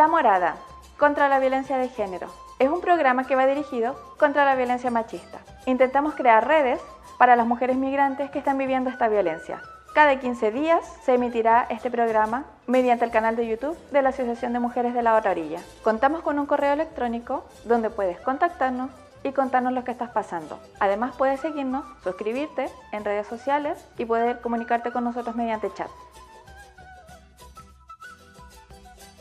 La Morada, contra la violencia de género. Es un programa que va dirigido contra la violencia machista. Intentamos crear redes para las mujeres migrantes que están viviendo esta violencia. Cada 15 días se emitirá este programa mediante el canal de YouTube de la Asociación de Mujeres de la Otra Orilla. Contamos con un correo electrónico donde puedes contactarnos y contarnos lo que estás pasando. Además puedes seguirnos, suscribirte en redes sociales y poder comunicarte con nosotros mediante chat.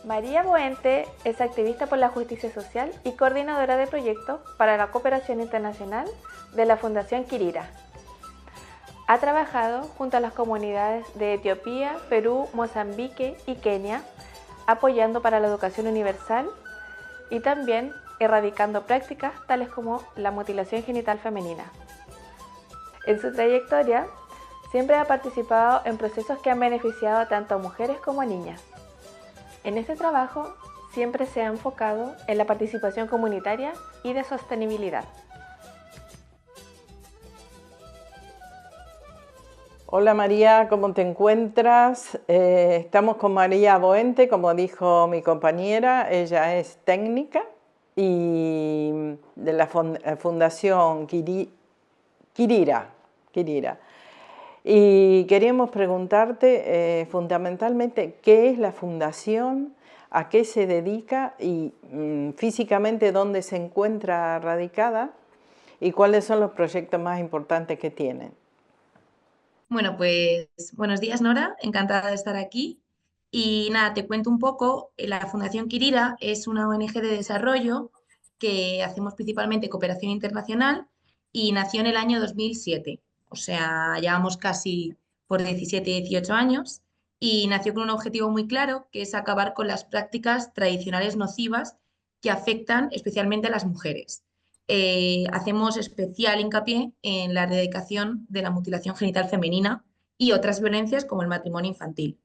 María Boente es activista por la justicia social y coordinadora de proyectos para la cooperación internacional de la Fundación Quirira. Ha trabajado junto a las comunidades de Etiopía, Perú, Mozambique y Kenia, apoyando para la educación universal y también erradicando prácticas tales como la mutilación genital femenina. En su trayectoria, siempre ha participado en procesos que han beneficiado tanto a mujeres como a niñas. En este trabajo siempre se ha enfocado en la participación comunitaria y de sostenibilidad. Hola María, ¿cómo te encuentras? Estamos con María Boente, como dijo mi compañera, ella es técnica y de la Fundación Quirira. Y queríamos preguntarte fundamentalmente qué es la fundación, a qué se dedica y físicamente dónde se encuentra radicada y cuáles son los proyectos más importantes que tienen. Bueno, pues buenos días, Nora. Encantada de estar aquí. Y nada, te cuento un poco. La Fundación Quirira es una ONG de desarrollo que hacemos principalmente cooperación internacional y nació en el año 2007. O sea, llevamos casi por 17, 18 años y nació con un objetivo muy claro, que es acabar con las prácticas tradicionales nocivas que afectan especialmente a las mujeres. Hacemos especial hincapié en la erradicación de la mutilación genital femenina y otras violencias como el matrimonio infantil.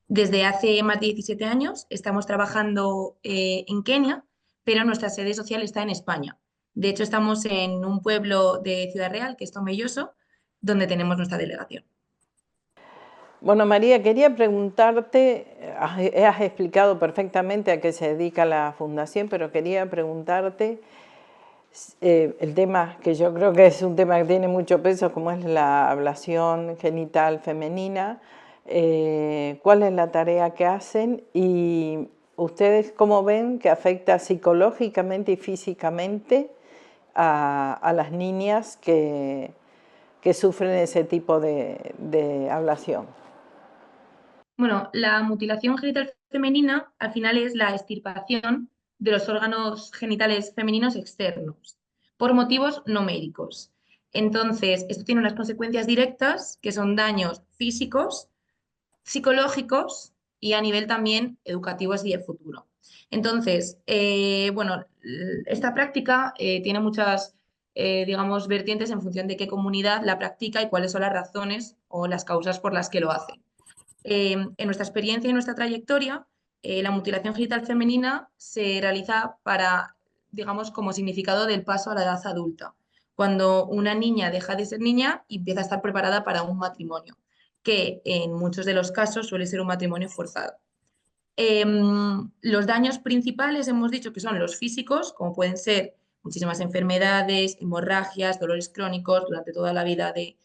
Desde hace más de 17 años estamos trabajando en Kenia, pero nuestra sede social está en España. De hecho, estamos en un pueblo de Ciudad Real, que es Tomelloso, donde tenemos nuestra delegación. Bueno, María, quería preguntarte, has explicado perfectamente a qué se dedica la fundación, pero quería preguntarte el tema que yo creo que es un tema que tiene mucho peso, como es la ablación genital femenina, cuál es la tarea que hacen y ustedes cómo ven que afecta psicológicamente y físicamente a las niñas que sufren ese tipo de ablación. Bueno, la mutilación genital femenina al final es la extirpación de los órganos genitales femeninos externos por motivos no médicos. Entonces, esto tiene unas consecuencias directas que son daños físicos, psicológicos y a nivel también educativos y de futuro. Entonces, bueno, esta práctica tiene muchas, digamos, vertientes en función de qué comunidad la practica y cuáles son las razones o las causas por las que lo hacen. En nuestra experiencia y nuestra trayectoria, la mutilación genital femenina se realiza para, digamos, como significado del paso a la edad adulta, cuando una niña deja de ser niña y empieza a estar preparada para un matrimonio, que en muchos de los casos suele ser un matrimonio forzado. Los daños principales hemos dicho que son los físicos, como pueden ser muchísimas enfermedades, hemorragias, dolores crónicos durante toda la vida de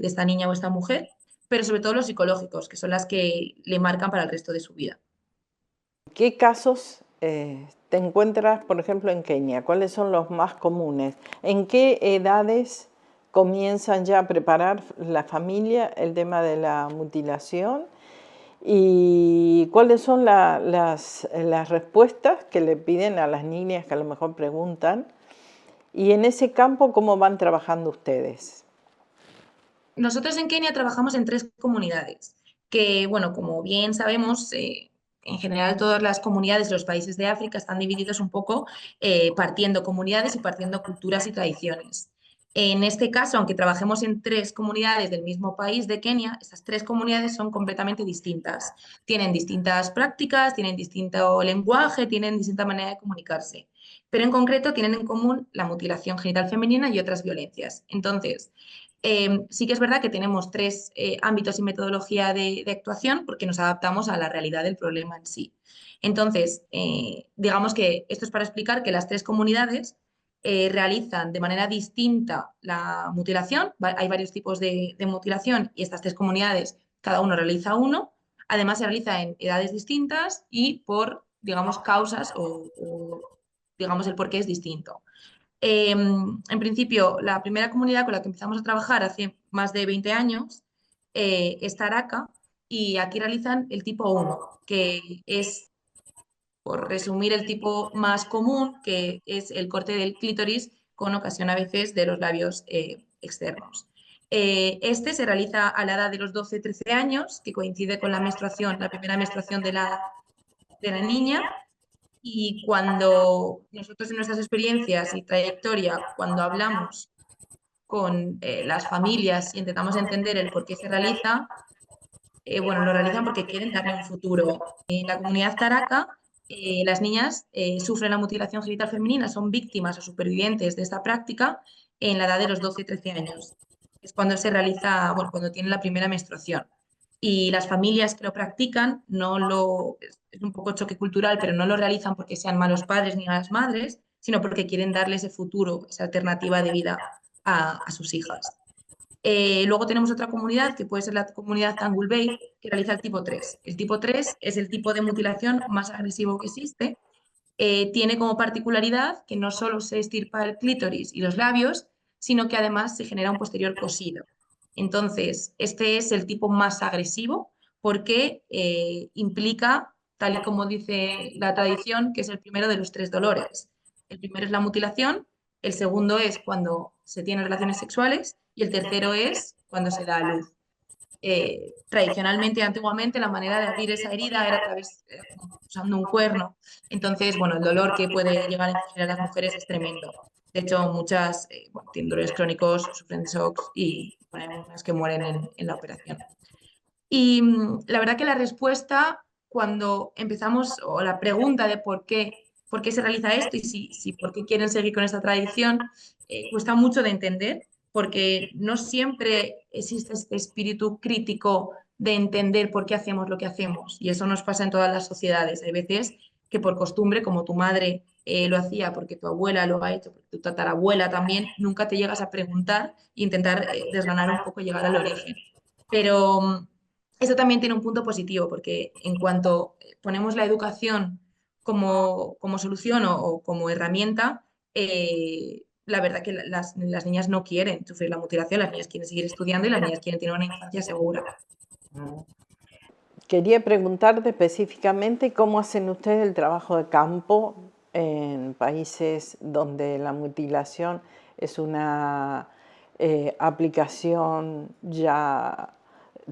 esta niña o esta mujer, pero sobre todo los psicológicos, que son las que le marcan para el resto de su vida. ¿Qué casos te encuentras, por ejemplo, en Kenia? ¿Cuáles son los más comunes? ¿En qué edades comienzan ya a preparar la familia el tema de la mutilación? ¿Y cuáles son las respuestas que le piden a las niñas que a lo mejor preguntan? Y en ese campo, ¿cómo van trabajando ustedes? Nosotros en Kenia trabajamos en 3 comunidades, que, bueno, como bien sabemos, en general todas las comunidades de los países de África están divididos un poco partiendo comunidades y partiendo culturas y tradiciones. En este caso, aunque trabajemos en 3 comunidades del mismo país de Kenia, estas 3 comunidades son completamente distintas. Tienen distintas prácticas, tienen distinto lenguaje, tienen distinta manera de comunicarse, pero en concreto tienen en común la mutilación genital femenina y otras violencias. Entonces, Sí que es verdad que tenemos tres ámbitos y metodología de actuación porque nos adaptamos a la realidad del problema en sí. Entonces, digamos que esto es para explicar que las tres comunidades realizan de manera distinta la mutilación. Hay varios tipos de mutilación y estas tres comunidades, cada uno realiza uno. Además, se realiza en edades distintas y por, digamos, causas digamos, el por qué es distinto. En principio, la primera comunidad con la que empezamos a trabajar hace más de 20 años es Taraca y aquí realizan el tipo 1, que es, por resumir, el tipo más común, que es el corte del clítoris con ocasión a veces de los labios externos. Este se realiza a la edad de los 12-13 años, que coincide con la menstruación, la primera menstruación de la niña, y cuando nosotros en nuestras experiencias y trayectoria, cuando hablamos con las familias y intentamos entender el por qué se realiza, bueno, lo realizan porque quieren darle un futuro. En la comunidad Taraca, las niñas sufren la mutilación genital femenina, son víctimas o supervivientes de esta práctica en la edad de los 12-13 años. Es cuando se realiza, bueno, cuando tienen la primera menstruación. Y las familias que lo practican es un poco choque cultural, pero no lo realizan porque sean malos padres ni malas madres, sino porque quieren darle ese futuro, esa alternativa de vida a sus hijas. Luego tenemos otra comunidad, que puede ser la comunidad Tangle Bay, que realiza el tipo 3. El tipo 3 es el tipo de mutilación más agresivo que existe. Tiene como particularidad que no solo se extirpa el clítoris y los labios, sino que además se genera un posterior cosido. Entonces, este es el tipo más agresivo porque implica, tal y como dice la tradición, que es el primero de los tres dolores. El primero es la mutilación, el segundo es cuando se tienen relaciones sexuales y el tercero es cuando se da a luz. Tradicionalmente, antiguamente, la manera de abrir esa herida era usando un cuerno. Entonces, bueno, el dolor que puede llegar a infligir a las mujeres es tremendo. De hecho, muchas bueno, tienen dolores crónicos, sufren de shocks y bueno, hay unas que mueren en la operación. Y la verdad que la respuesta, cuando empezamos, o la pregunta de por qué se realiza esto y si por qué quieren seguir con esta tradición, cuesta mucho de entender, porque no siempre existe este espíritu crítico de entender por qué hacemos lo que hacemos. Y eso nos pasa en todas las sociedades. Hay veces que por costumbre, como tu madre lo hacía, porque tu abuela lo ha hecho, porque tu tatarabuela también, nunca te llegas a preguntar e intentar desgranar un poco y llegar al origen. Pero eso también tiene un punto positivo, porque en cuanto ponemos la educación como solución o como herramienta, la verdad que las niñas no quieren sufrir la mutilación, las niñas quieren seguir estudiando y las niñas quieren tener una infancia segura. Quería preguntarte específicamente cómo hacen ustedes el trabajo de campo en países donde la mutilación es una aplicación ya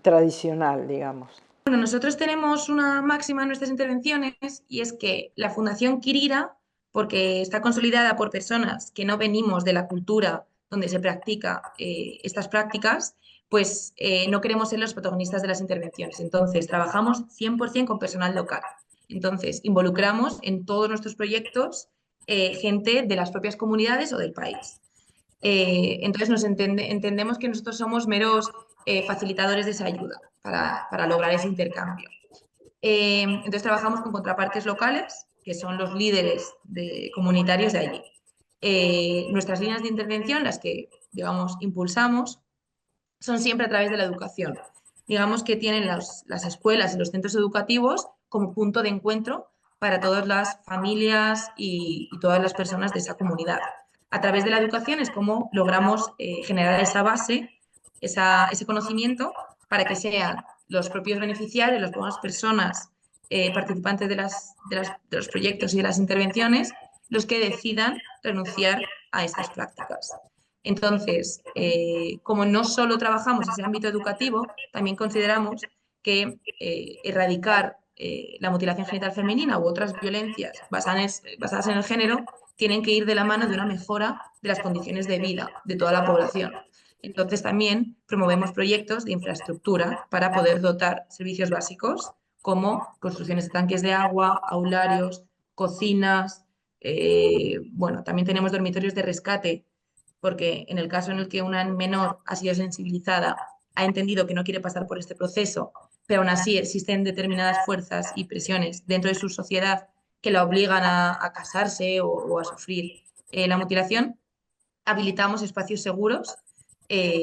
tradicional, digamos. Bueno, nosotros tenemos una máxima en nuestras intervenciones y es que la Fundación Quirira, porque está consolidada por personas que no venimos de la cultura donde se practica estas prácticas, pues no queremos ser los protagonistas de las intervenciones. Entonces, trabajamos 100% con personal local. Entonces, involucramos en todos nuestros proyectos gente de las propias comunidades o del país. Entonces, entendemos que nosotros somos meros facilitadores de esa ayuda para lograr ese intercambio. Entonces, trabajamos con contrapartes locales, que son los líderes comunitarios de allí. Nuestras líneas de intervención, las que, digamos, impulsamos, son siempre a través de la educación. Digamos que tienen las escuelas y los centros educativos como punto de encuentro para todas las familias y todas las personas de esa comunidad. A través de la educación es como logramos generar esa base, ese conocimiento para que sean los propios beneficiarios, las propias personas participantes de los proyectos y de las intervenciones, los que decidan renunciar a estas prácticas. Entonces, como no solo trabajamos ese ámbito educativo, también consideramos que erradicar la mutilación genital femenina u otras violencias basadas en el género tienen que ir de la mano de una mejora de las condiciones de vida de toda la población. Entonces, también promovemos proyectos de infraestructura para poder dotar servicios básicos como construcciones de tanques de agua, aularios, cocinas. Bueno, también tenemos dormitorios de rescate porque en el caso en el que una menor ha sido sensibilizada, ha entendido que no quiere pasar por este proceso, pero aún así existen determinadas fuerzas y presiones dentro de su sociedad que la obligan a casarse o a sufrir la mutilación, habilitamos espacios seguros,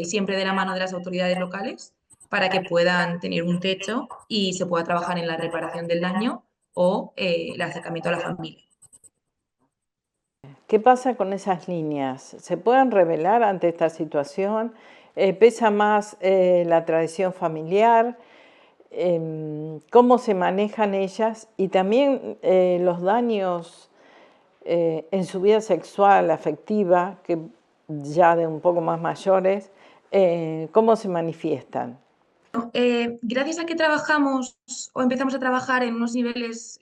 siempre de la mano de las autoridades locales, para que puedan tener un techo y se pueda trabajar en la reparación del daño o el acercamiento a la familia. ¿Qué pasa con esas niñas? ¿Se pueden rebelar ante esta situación? ¿Pesa más la tradición familiar? ¿Cómo se manejan ellas? Y también los daños en su vida sexual, afectiva, que ya de un poco más mayores, ¿cómo se manifiestan? Gracias a que trabajamos o empezamos a trabajar en unos niveles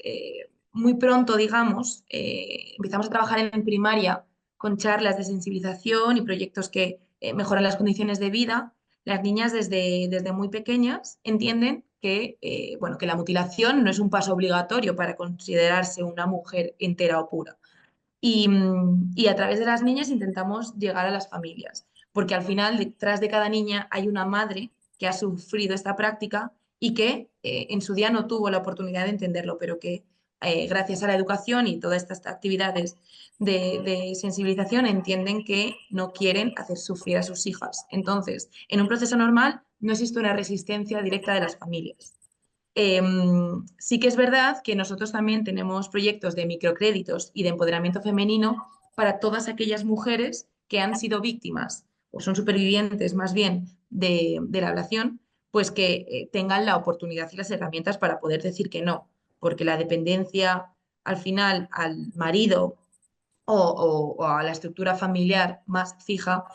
muy pronto, digamos, empezamos a trabajar en primaria con charlas de sensibilización y proyectos que mejoran las condiciones de vida. Las niñas desde muy pequeñas entienden que, bueno, que la mutilación no es un paso obligatorio para considerarse una mujer entera o pura. Y a través de las niñas intentamos llegar a las familias, porque al final detrás de cada niña hay una madre que ha sufrido esta práctica y que en su día no tuvo la oportunidad de entenderlo, pero que gracias a la educación y todas estas actividades de sensibilización entienden que no quieren hacer sufrir a sus hijas. Entonces, en un proceso normal no existe una resistencia directa de las familias. Sí que es verdad que nosotros también tenemos proyectos de microcréditos y de empoderamiento femenino para todas aquellas mujeres que han sido víctimas o son supervivientes más bien de la ablación, pues que tengan la oportunidad y las herramientas para poder decir que no, porque la dependencia al final al marido o a la estructura familiar más fija,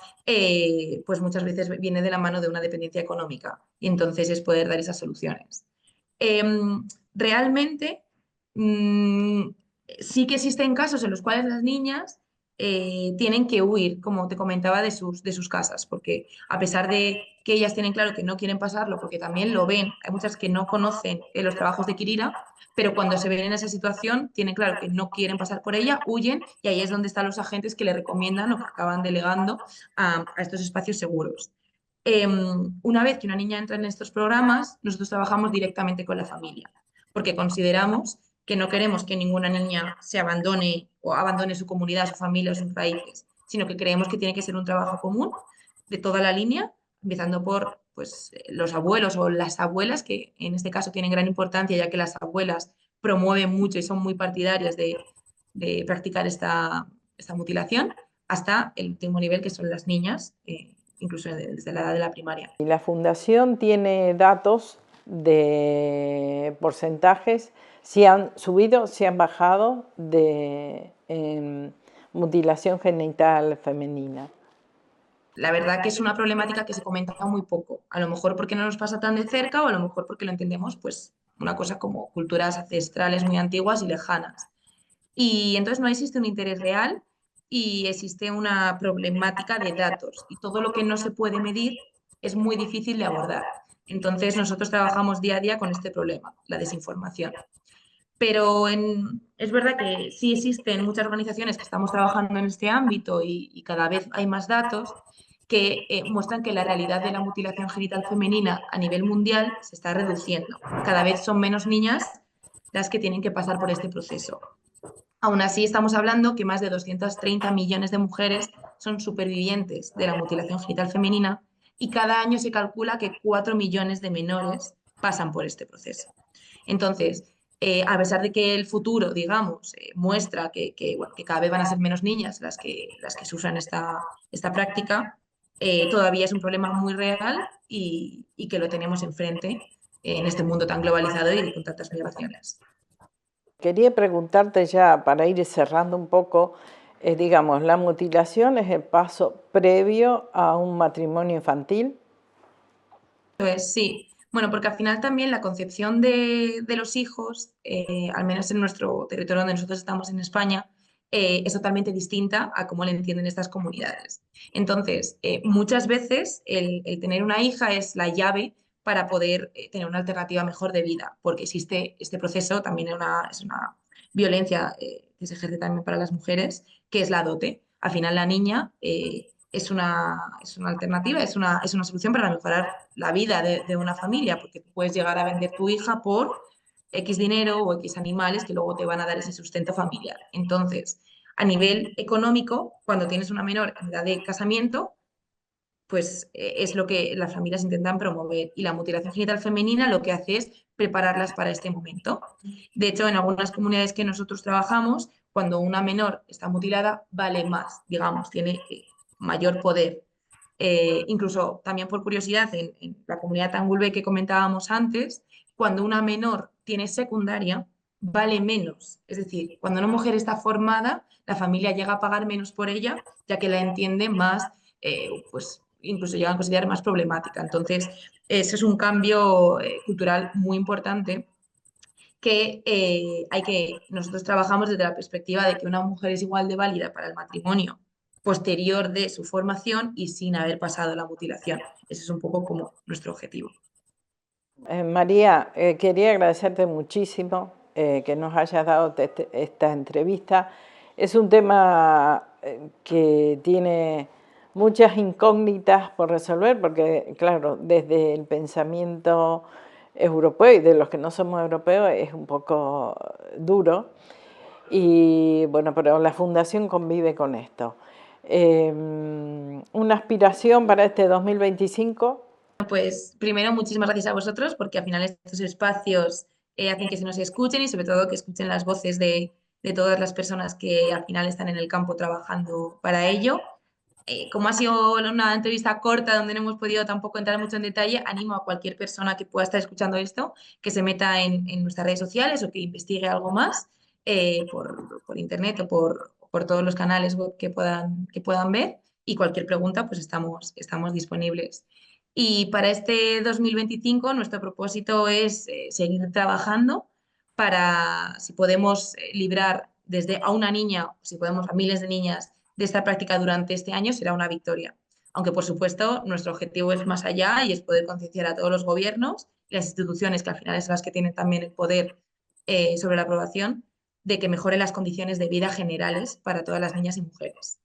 pues muchas veces viene de la mano de una dependencia económica y entonces es poder dar esas soluciones. Realmente mm, sí que existen casos en los cuales las niñas tienen que huir, como te comentaba, de sus casas, porque a pesar de que ellas tienen claro que no quieren pasarlo, porque también lo ven, hay muchas que no conocen los trabajos de Kirira, pero cuando se ven en esa situación tienen claro que no quieren pasar por ella, huyen y ahí es donde están los agentes que le recomiendan o que acaban delegando a estos espacios seguros. Una vez que una niña entra en estos programas, nosotros trabajamos directamente con la familia, porque consideramos que no queremos que ninguna niña se abandone o abandone su comunidad, su familia o sus raíces, sino que creemos que tiene que ser un trabajo común de toda la línea, empezando por pues, los abuelos o las abuelas, que en este caso tienen gran importancia, ya que las abuelas promueven mucho y son muy partidarias de practicar esta mutilación, hasta el último nivel, que son las niñas. Incluso desde la edad de la primaria. Y la Fundación tiene datos de porcentajes, si han subido, si han bajado de mutilación genital femenina. La verdad que es una problemática que se comenta muy poco, a lo mejor porque no nos pasa tan de cerca o a lo mejor porque lo entendemos pues una cosa como culturas ancestrales muy antiguas y lejanas. Y entonces no existe un interés real y existe una problemática de datos y todo lo que no se puede medir es muy difícil de abordar. Entonces nosotros trabajamos día a día con este problema, la desinformación. Pero es verdad que sí existen muchas organizaciones que estamos trabajando en este ámbito y cada vez hay más datos que muestran que la realidad de la mutilación genital femenina a nivel mundial se está reduciendo. Cada vez son menos niñas las que tienen que pasar por este proceso. Aún así, estamos hablando que más de 230 millones de mujeres son supervivientes de la mutilación genital femenina y cada año se calcula que 4 millones de menores pasan por este proceso. Entonces, a pesar de que el futuro, digamos, muestra bueno, que cada vez van a ser menos niñas las que sufran esta práctica, todavía es un problema muy real y que lo tenemos enfrente en este mundo tan globalizado y con tantas migraciones. Quería preguntarte ya, para ir cerrando un poco, digamos, ¿la mutilación es el paso previo a un matrimonio infantil? Pues sí, bueno, porque al final también la concepción de los hijos, al menos en nuestro territorio donde nosotros estamos en España, es totalmente distinta a cómo le entienden estas comunidades. Entonces, muchas veces el tener una hija es la llave para poder tener una alternativa mejor de vida, porque existe este proceso, también es una violencia que se ejerce también para las mujeres, que es la dote. Al final la niña es una alternativa, es una solución para mejorar la vida de una familia, porque tú puedes llegar a vender tu hija por X dinero o X animales que luego te van a dar ese sustento familiar. Entonces, a nivel económico, cuando tienes una menor en edad de casamiento, pues es lo que las familias intentan promover. Y la mutilación genital femenina lo que hace es prepararlas para este momento. De hecho, en algunas comunidades que nosotros trabajamos, cuando una menor está mutilada, vale más, digamos, tiene mayor poder. Incluso también por curiosidad, en la comunidad Tangulbe que comentábamos antes, cuando una menor tiene secundaria, vale menos. Es decir, cuando una mujer está formada, la familia llega a pagar menos por ella, ya que la entiende más, pues incluso llegan a considerar más problemática. Entonces, eso es un cambio cultural muy importante que nosotros trabajamos desde la perspectiva de que una mujer es igual de válida para el matrimonio posterior de su formación y sin haber pasado la mutilación. Ese es un poco como nuestro objetivo. María, quería agradecerte muchísimo que nos hayas dado esta entrevista. Es un tema que tiene muchas incógnitas por resolver, porque claro, desde el pensamiento europeo y de los que no somos europeos es un poco duro. Y bueno, pero la Fundación convive con esto. ¿Una aspiración para este 2025? Pues primero, muchísimas gracias a vosotros porque al final estos espacios hacen que se nos escuchen y sobre todo que escuchen las voces de todas las personas que al final están en el campo trabajando para ello. Como ha sido una entrevista corta donde no hemos podido tampoco entrar mucho en detalle, animo a cualquier persona que pueda estar escuchando esto que se meta en nuestras redes sociales o que investigue algo más por internet o por todos los canales web que puedan ver y cualquier pregunta pues estamos disponibles. Y para este 2025 nuestro propósito es seguir trabajando para, si podemos librar desde a una niña, o si podemos a miles de niñas de esta práctica durante este año, será una victoria. Aunque, por supuesto, nuestro objetivo es más allá y es poder concienciar a todos los gobiernos y las instituciones, que al final son las que tienen también el poder sobre la aprobación, de que mejore las condiciones de vida generales para todas las niñas y mujeres.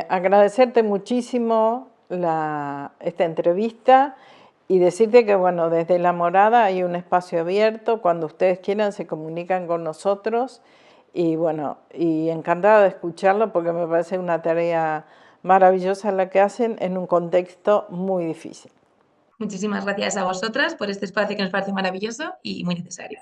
Agradecerte muchísimo esta entrevista y decirte que bueno, desde La Morada hay un espacio abierto, cuando ustedes quieran se comunican con nosotros y bueno, y encantada de escucharlo porque me parece una tarea maravillosa la que hacen en un contexto muy difícil. Muchísimas gracias a vosotras por este espacio que nos parece maravilloso y muy necesario.